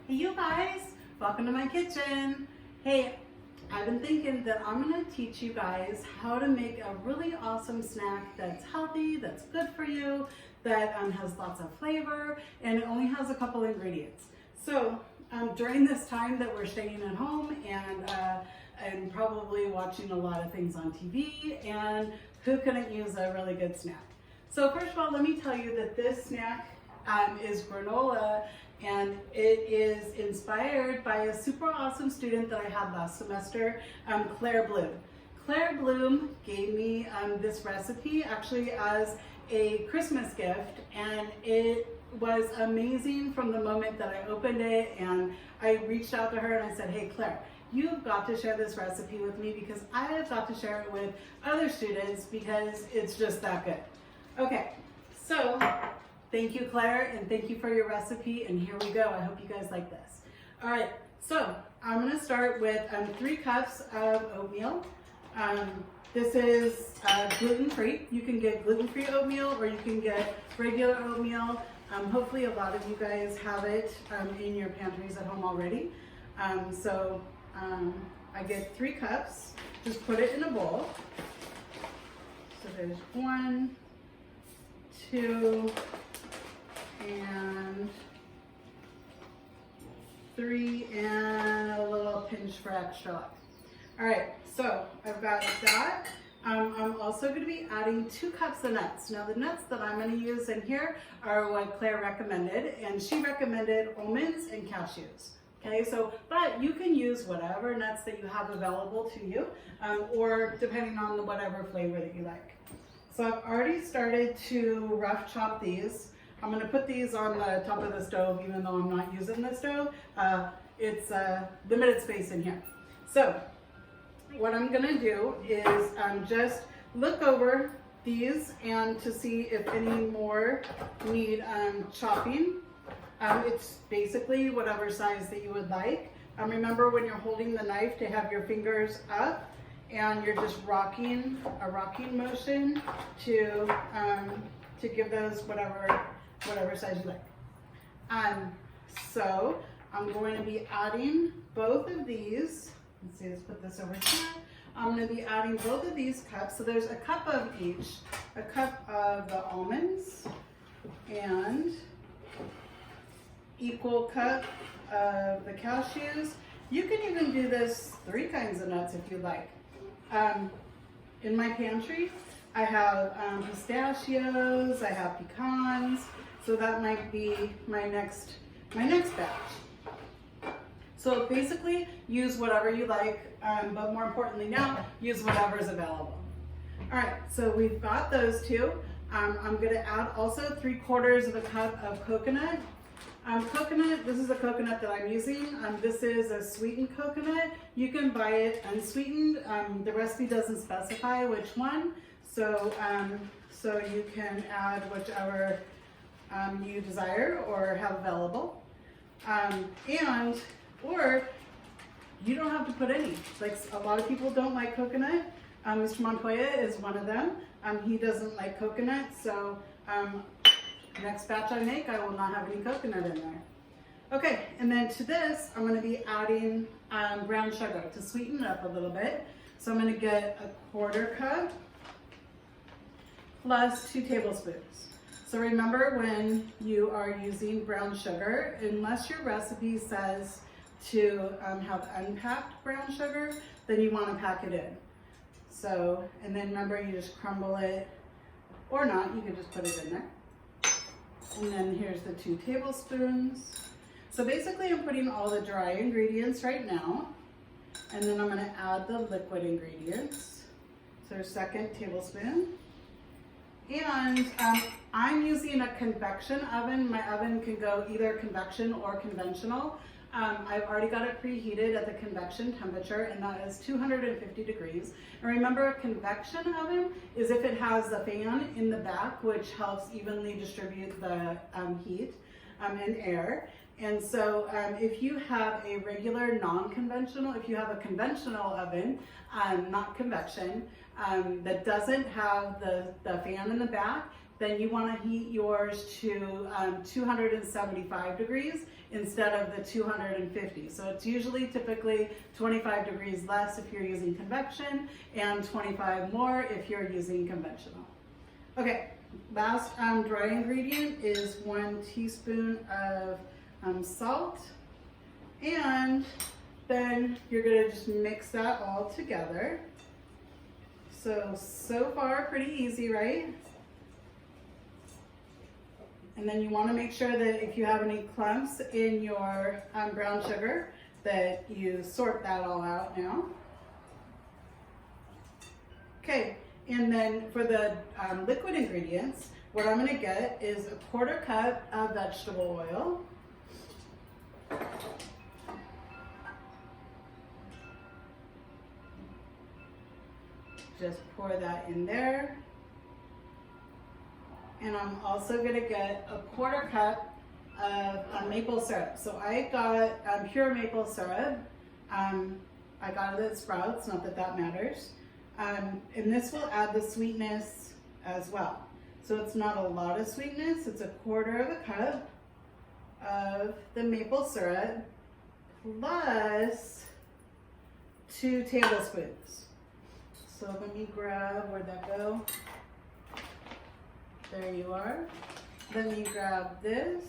Hey you guys, welcome to my kitchen. Hey, I've been thinking that I'm gonna teach you guys how to make a really awesome snack that's healthy, that's good for you, that has lots of flavor, and it only has a couple ingredients. So during this time that we're staying at home and probably watching a lot of things on TV, and who couldn't use a really good snack? So first of all, let me tell you that this snack is granola, and it is inspired by a super awesome student that I had last semester, Claire Bloom. Claire Bloom gave me this recipe actually as a Christmas gift, and it was amazing from the moment that I opened it, and I reached out to her and I said, hey Claire, you've got to share this recipe with me because I have got to share it with other students because it's just that good. Okay, so thank you, Claire, and thank you for your recipe, and here we go. I hope you guys like this. All right, so I'm gonna start with 3 cups of oatmeal. This is gluten-free. You can get gluten-free oatmeal or you can get regular oatmeal. Hopefully a lot of you guys have it in your pantries at home already. I get 3 cups, just put it in a bowl. So there's 1, 2, and 3, and a little pinch for extra life. All right, so I've got that. I'm also going to be adding 2 cups of nuts. Now the nuts that I'm going to use in here are what Claire recommended, and she recommended almonds and cashews. Okay, so, but you can use whatever nuts that you have available to you, or depending on whatever flavor that you like. So I've already started to rough chop these. I'm going to put these on the top of the stove even though I'm not using the stove. It's limited space in here. So what I'm going to do is just look over these and to see if any more need chopping. It's basically whatever size that you would like. Remember when you're holding the knife to have your fingers up and you're just rocking a rocking motion to give those whatever size you like. So I'm going to be adding both of these. Let's see, let's put this over here. I'm going to be adding both of these cups. So there's a cup of each, a cup of the almonds and equal cup of the cashews. You can even do this 3 kinds of nuts if you like. In my pantry, I have pistachios, I have pecans, so that might be my next batch. So basically, use whatever you like, but more importantly now, use whatever is available. All right, so we've got those 2. I'm going to add also 3/4 of a cup of coconut. Coconut, this is the coconut that I'm using. This is a sweetened coconut. You can buy it unsweetened. The recipe doesn't specify which one, so you can add whichever you desire or have available. Or you don't have to put any. Like a lot of people don't like coconut. Mr. Montoya is one of them. He doesn't like coconut, so next batch I make, I will not have any coconut in there. Okay, and then to this, I'm going to be adding brown sugar to sweeten it up a little bit. So I'm going to get a 1/4 cup plus 2 tablespoons. So remember when you are using brown sugar, unless your recipe says to have unpacked brown sugar, then you want to pack it in. So, and then remember you just crumble it, or not, you can just put it in there. And then here's the 2 tablespoons. So basically I'm putting all the dry ingredients right now, and then I'm going to add the liquid ingredients. So 2nd tablespoon. And I'm using a convection oven. My oven can go either convection or conventional. I've already got it preheated at the convection temperature, and that is 250 degrees. And remember, a convection oven is if it has the fan in the back, which helps evenly distribute the heat and air. And so if you have a regular non-conventional, if you have a conventional oven, not convection, that doesn't have the fan in the back, then you want to heat yours to 275 degrees instead of the 250. So it's usually typically 25 degrees less if you're using convection and 25 more if you're using conventional. Okay, last dry ingredient is 1 teaspoon of salt, and then you're gonna just mix that all together. So far pretty easy, right? And then you want to make sure that if you have any clumps in your brown sugar, that you sort that all out now. Okay, and then for the liquid ingredients, what I'm going to get is a 1/4 cup of vegetable oil. Just pour that in there. And I'm also gonna get a 1/4 cup of maple syrup. So I got pure maple syrup. I got it at Sprouts, not that that matters. And this will add the sweetness as well. So it's not a lot of sweetness, it's a 1/4 cup of the maple syrup plus 2 tablespoons. So let me grab, where'd that go? There you are. Let me grab this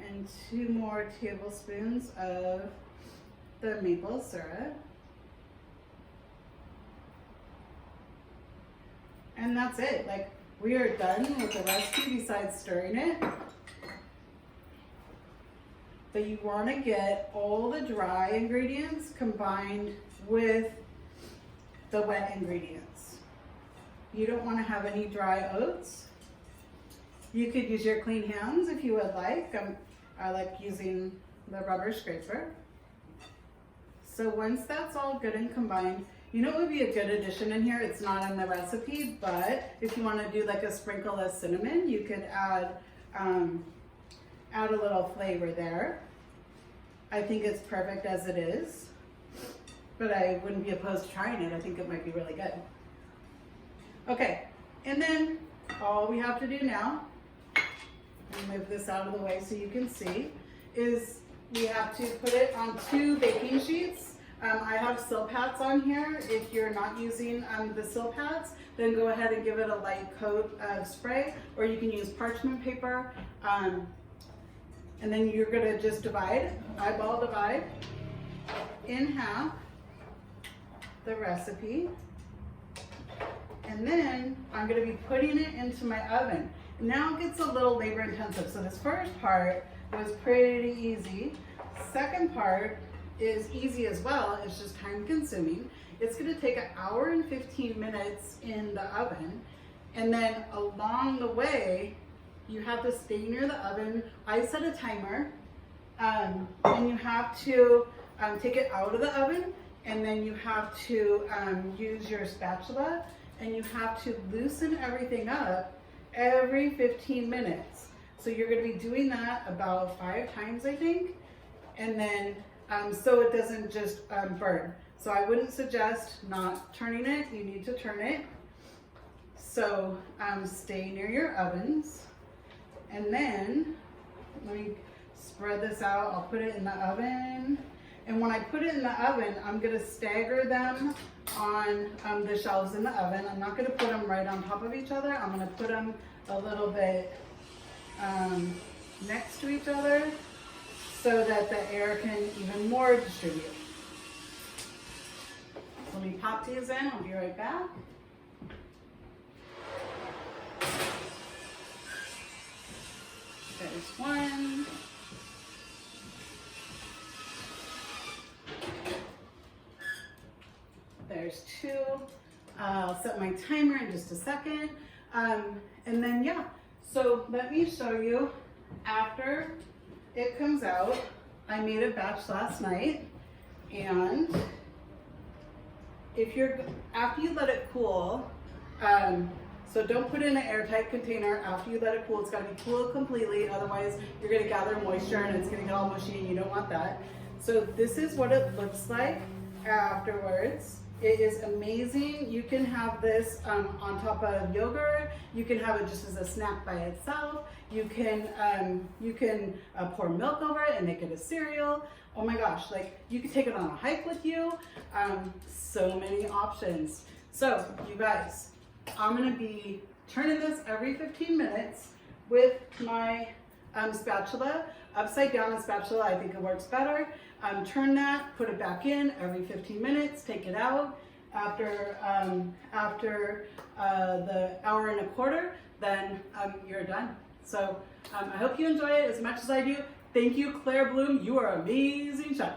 and 2 more tablespoons of the maple syrup. And that's it. Like, we are done with the recipe besides stirring it. But you want to get all the dry ingredients combined with the wet ingredients. You don't want to have any dry oats. You could use your clean hands if you would like. I like using the rubber scraper. So once that's all good and combined, you know what would be a good addition in here? It's not in the recipe, but if you want to do like a sprinkle of cinnamon, you could add a little flavor there. I think it's perfect as it is, but I wouldn't be opposed to trying it. I think it might be really good. Okay, and then all we have to do now, and move this out of the way so you can see, is we have to put it on 2 baking sheets. I have Silpats on here. If you're not using the Silpats, then go ahead and give it a light coat of spray, or you can use parchment paper. And then you're gonna just eyeball divide in half the recipe. And then I'm gonna be putting it into my oven. Now it gets a little labor intensive. So this first part was pretty easy. Second part is easy as well, it's just time consuming. It's gonna take 1 hour and 15 minutes in the oven. And then along the way, you have to stay near the oven. I set a timer, and you have to take it out of the oven, and then you have to use your spatula, and you have to loosen everything up every 15 minutes. So you're gonna be doing that about 5 times, I think, and then so it doesn't just burn. So I wouldn't suggest not turning it. You need to turn it. So stay near your ovens. And then, let me spread this out. I'll put it in the oven. And when I put it in the oven, I'm gonna stagger them on the shelves in the oven. I'm not gonna put them right on top of each other. I'm gonna put them a little bit next to each other so that the air can even more distribute. Let me pop these in, I'll be right back. There's one. There's 2. I'll set my timer in just a second. And then, yeah, so let me show you after it comes out. I made a batch last night, and after you let it cool, so don't put it in an airtight container. After you let it cool, it's got to be cool completely, otherwise you're going to gather moisture and it's going to get all mushy and you don't want that. So this is what it looks like afterwards. It is amazing. You can have this on top of yogurt. You can have it just as a snack by itself. You can pour milk over it and make it a cereal. Oh my gosh, like you can take it on a hike with you. So many options. So you guys, I'm gonna be turning this every 15 minutes with my spatula. Upside down spatula, I think it works better. Turn that, put it back in every 15 minutes, take it out. After the hour and a quarter, then you're done. So I hope you enjoy it as much as I do. Thank you, Claire Bloom. You are an amazing chef.